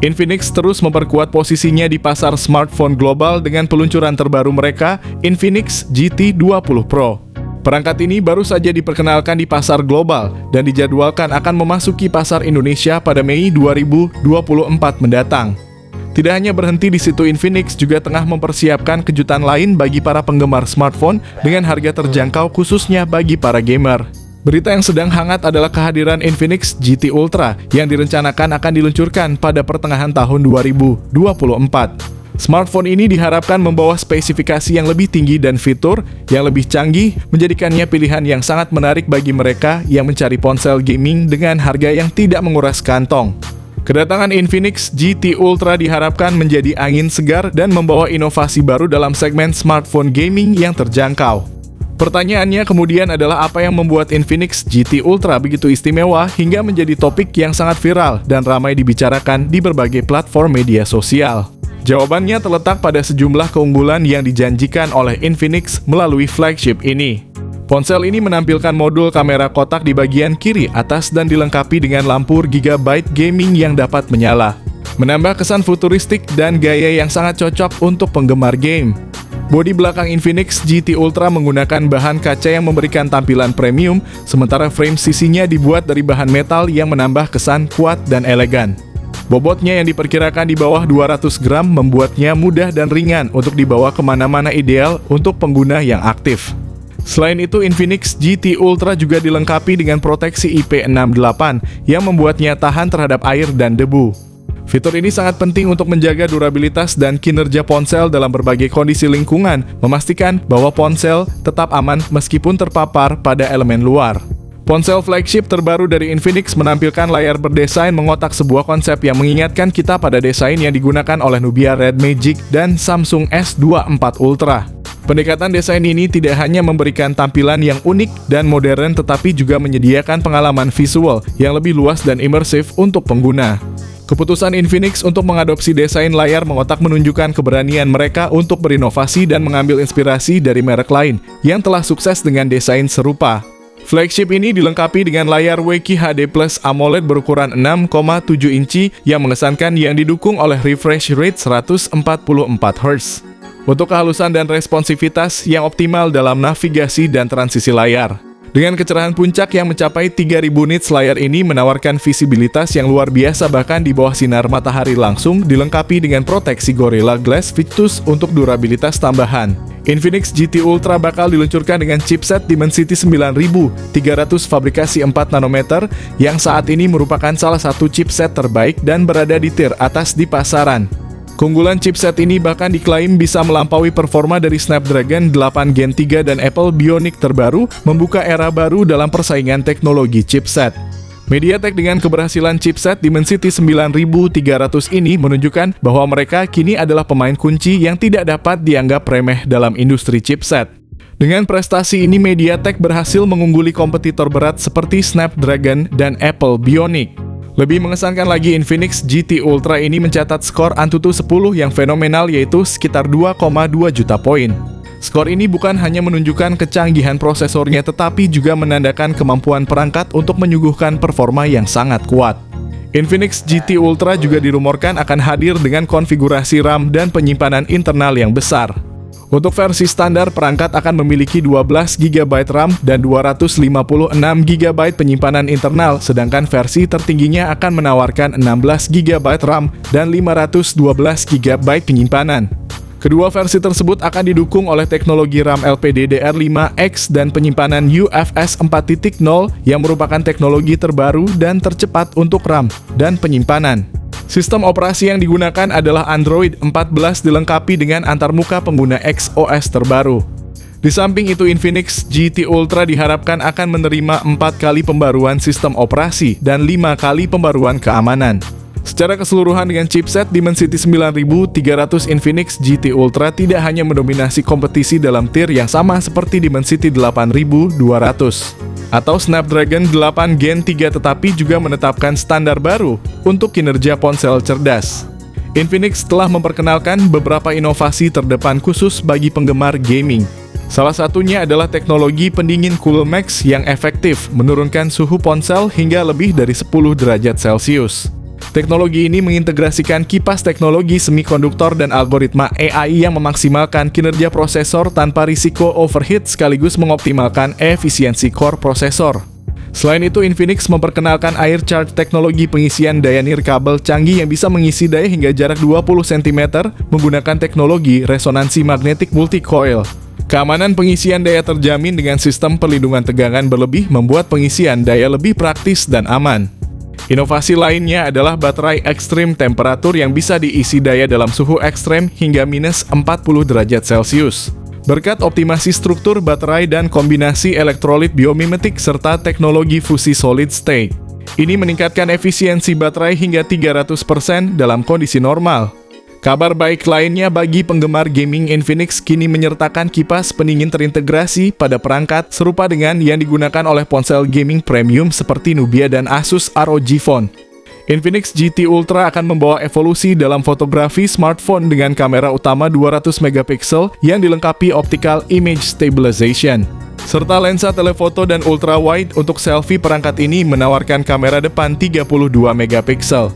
Infinix terus memperkuat posisinya di pasar smartphone global dengan peluncuran terbaru mereka, Infinix GT 20 Pro. Perangkat ini baru saja diperkenalkan di pasar global dan dijadwalkan akan memasuki pasar Indonesia pada Mei 2024 mendatang. Tidak hanya berhenti di situ, Infinix juga tengah mempersiapkan kejutan lain bagi para penggemar smartphone dengan harga terjangkau khususnya bagi para gamer. Berita yang sedang hangat adalah kehadiran Infinix GT Ultra yang direncanakan akan diluncurkan pada pertengahan tahun 2024. Smartphone ini diharapkan membawa spesifikasi yang lebih tinggi dan fitur yang lebih canggih, menjadikannya pilihan yang sangat menarik bagi mereka yang mencari ponsel gaming dengan harga yang tidak menguras kantong. Kedatangan Infinix GT Ultra diharapkan menjadi angin segar dan membawa inovasi baru dalam segmen smartphone gaming yang terjangkau. Pertanyaannya kemudian adalah apa yang membuat Infinix GT Ultra begitu istimewa hingga menjadi topik yang sangat viral dan ramai dibicarakan di berbagai platform media sosial. Jawabannya terletak pada sejumlah keunggulan yang dijanjikan oleh Infinix melalui flagship ini. Ponsel ini menampilkan modul kamera kotak di bagian kiri atas dan dilengkapi dengan lampu Gigabyte Gaming yang dapat menyala, menambah kesan futuristik dan gaya yang sangat cocok untuk penggemar game. Bodi belakang Infinix GT Ultra menggunakan bahan kaca yang memberikan tampilan premium, sementara frame sisinya dibuat dari bahan metal yang menambah kesan kuat dan elegan. Bobotnya yang diperkirakan di bawah 200 gram membuatnya mudah dan ringan untuk dibawa kemana-mana, ideal untuk pengguna yang aktif. Selain itu, Infinix GT Ultra juga dilengkapi dengan proteksi IP68 yang membuatnya tahan terhadap air dan debu. Fitur ini sangat penting untuk menjaga durabilitas dan kinerja ponsel dalam berbagai kondisi lingkungan, memastikan bahwa ponsel tetap aman meskipun terpapar pada elemen luar. Ponsel flagship terbaru dari Infinix menampilkan layar berdesain mengotak, sebuah konsep yang mengingatkan kita pada desain yang digunakan oleh Nubia Red Magic dan Samsung S24 Ultra. Pendekatan desain ini tidak hanya memberikan tampilan yang unik dan modern, tetapi juga menyediakan pengalaman visual yang lebih luas dan imersif untuk pengguna. Keputusan Infinix untuk mengadopsi desain layar mengotak menunjukkan keberanian mereka untuk berinovasi dan mengambil inspirasi dari merek lain yang telah sukses dengan desain serupa. Flagship ini dilengkapi dengan layar WQ HD Plus AMOLED berukuran 6,7 inci yang mengesankan yang didukung oleh refresh rate 144 Hz. Untuk kehalusan dan responsivitas yang optimal dalam navigasi dan transisi layar. Dengan kecerahan puncak yang mencapai 3000 nits, layar ini menawarkan visibilitas yang luar biasa bahkan di bawah sinar matahari langsung, dilengkapi dengan proteksi Gorilla Glass Victus untuk durabilitas tambahan. Infinix GT Ultra bakal diluncurkan dengan chipset Dimensity 9300 fabrikasi 4 nanometer yang saat ini merupakan salah satu chipset terbaik dan berada di tier atas di pasaran. Keunggulan chipset ini bahkan diklaim bisa melampaui performa dari Snapdragon 8 Gen 3 dan Apple Bionic terbaru, membuka era baru dalam persaingan teknologi chipset. MediaTek dengan keberhasilan chipset Dimensity 9300 ini menunjukkan bahwa mereka kini adalah pemain kunci yang tidak dapat dianggap remeh dalam industri chipset. Dengan prestasi ini, MediaTek berhasil mengungguli kompetitor berat seperti Snapdragon dan Apple Bionic. Lebih mengesankan lagi, Infinix GT Ultra ini mencatat skor Antutu 10 yang fenomenal, yaitu sekitar 2,2 juta poin. Skor ini bukan hanya menunjukkan kecanggihan prosesornya, tetapi juga menandakan kemampuan perangkat untuk menyuguhkan performa yang sangat kuat. Infinix GT Ultra juga dirumorkan akan hadir dengan konfigurasi RAM dan penyimpanan internal yang besar. Untuk versi standar, perangkat akan memiliki 12 GB RAM dan 256 GB penyimpanan internal, sedangkan versi tertingginya akan menawarkan 16 GB RAM dan 512 GB penyimpanan. Kedua versi tersebut akan didukung oleh teknologi RAM LPDDR5X dan penyimpanan UFS 4.0 yang merupakan teknologi terbaru dan tercepat untuk RAM dan penyimpanan. Sistem operasi yang digunakan adalah Android 14 dilengkapi dengan antarmuka pengguna XOS terbaru. Di samping itu, Infinix GT Ultra diharapkan akan menerima 4 kali pembaruan sistem operasi dan 5 kali pembaruan keamanan. Secara keseluruhan dengan chipset Dimensity 9300, Infinix GT Ultra tidak hanya mendominasi kompetisi dalam tier yang sama seperti Dimensity 8200 atau Snapdragon 8 Gen 3, tetapi juga menetapkan standar baru untuk kinerja ponsel cerdas. Infinix telah memperkenalkan beberapa inovasi terdepan khusus bagi penggemar gaming. Salah satunya adalah teknologi pendingin CoolMax yang efektif menurunkan suhu ponsel hingga lebih dari 10 derajat Celcius. Teknologi ini mengintegrasikan kipas teknologi semikonduktor dan algoritma AI yang memaksimalkan kinerja prosesor tanpa risiko overheat sekaligus mengoptimalkan efisiensi core prosesor. Selain itu, Infinix memperkenalkan Air Charge, teknologi pengisian daya nirkabel canggih yang bisa mengisi daya hingga jarak 20 cm menggunakan teknologi resonansi magnetik multi-coil. Keamanan pengisian daya terjamin dengan sistem perlindungan tegangan berlebih membuat pengisian daya lebih praktis dan aman. Inovasi lainnya adalah baterai ekstrim temperatur yang bisa diisi daya dalam suhu ekstrem hingga minus 40 derajat Celcius. Berkat optimasi struktur baterai dan kombinasi elektrolit biomimetik serta teknologi fusi solid state, ini meningkatkan efisiensi baterai hingga 300% dalam kondisi normal. Kabar baik lainnya bagi penggemar gaming, Infinix kini menyertakan kipas pendingin terintegrasi pada perangkat serupa dengan yang digunakan oleh ponsel gaming premium seperti Nubia dan Asus ROG Phone. Infinix GT Ultra akan membawa evolusi dalam fotografi smartphone dengan kamera utama 200 megapiksel yang dilengkapi optical image stabilization, serta lensa telefoto dan ultra wide. Untuk selfie, perangkat ini menawarkan kamera depan 32 megapiksel.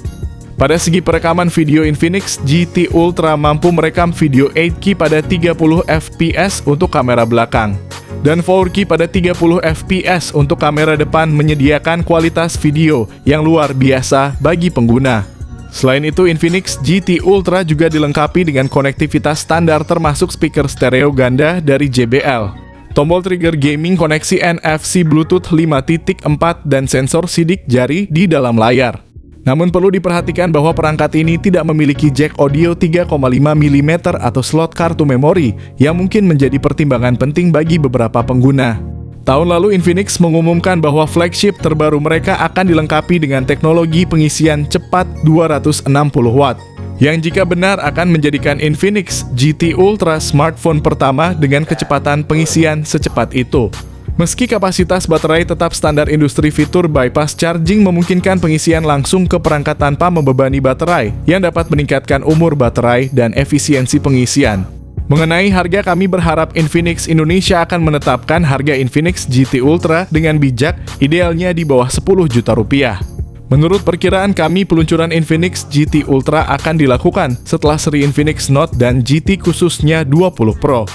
Pada segi perekaman video, Infinix GT Ultra mampu merekam video 8K pada 30 fps untuk kamera belakang, dan 4K pada 30 fps untuk kamera depan, menyediakan kualitas video yang luar biasa bagi pengguna. Selain itu, Infinix GT Ultra juga dilengkapi dengan konektivitas standar termasuk speaker stereo ganda dari JBL, tombol trigger gaming, koneksi NFC Bluetooth 5.4, dan sensor sidik jari di dalam layar. Namun perlu diperhatikan bahwa perangkat ini tidak memiliki jack audio 3,5 mm atau slot kartu memori yang mungkin menjadi pertimbangan penting bagi beberapa pengguna. Tahun lalu, Infinix mengumumkan bahwa flagship terbaru mereka akan dilengkapi dengan teknologi pengisian cepat 260 watt, yang jika benar akan menjadikan Infinix GT Ultra smartphone pertama dengan kecepatan pengisian secepat itu. Meski kapasitas baterai tetap standar industri, fitur bypass charging memungkinkan pengisian langsung ke perangkat tanpa membebani baterai, yang dapat meningkatkan umur baterai dan efisiensi pengisian. Mengenai harga, kami berharap Infinix Indonesia akan menetapkan harga Infinix GT Ultra dengan bijak, idealnya di bawah 10 juta rupiah. Menurut perkiraan kami, peluncuran Infinix GT Ultra akan dilakukan setelah seri Infinix Note dan GT khususnya 20 Pro.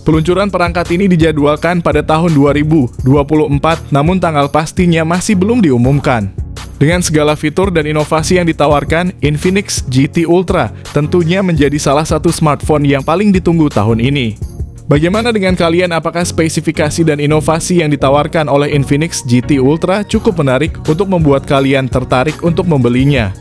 Peluncuran perangkat ini dijadwalkan pada tahun 2024, namun tanggal pastinya masih belum diumumkan. Dengan segala fitur dan inovasi yang ditawarkan, Infinix GT Ultra tentunya menjadi salah satu smartphone yang paling ditunggu tahun ini. Bagaimana dengan kalian? Apakah spesifikasi dan inovasi yang ditawarkan oleh Infinix GT Ultra cukup menarik untuk membuat kalian tertarik untuk membelinya?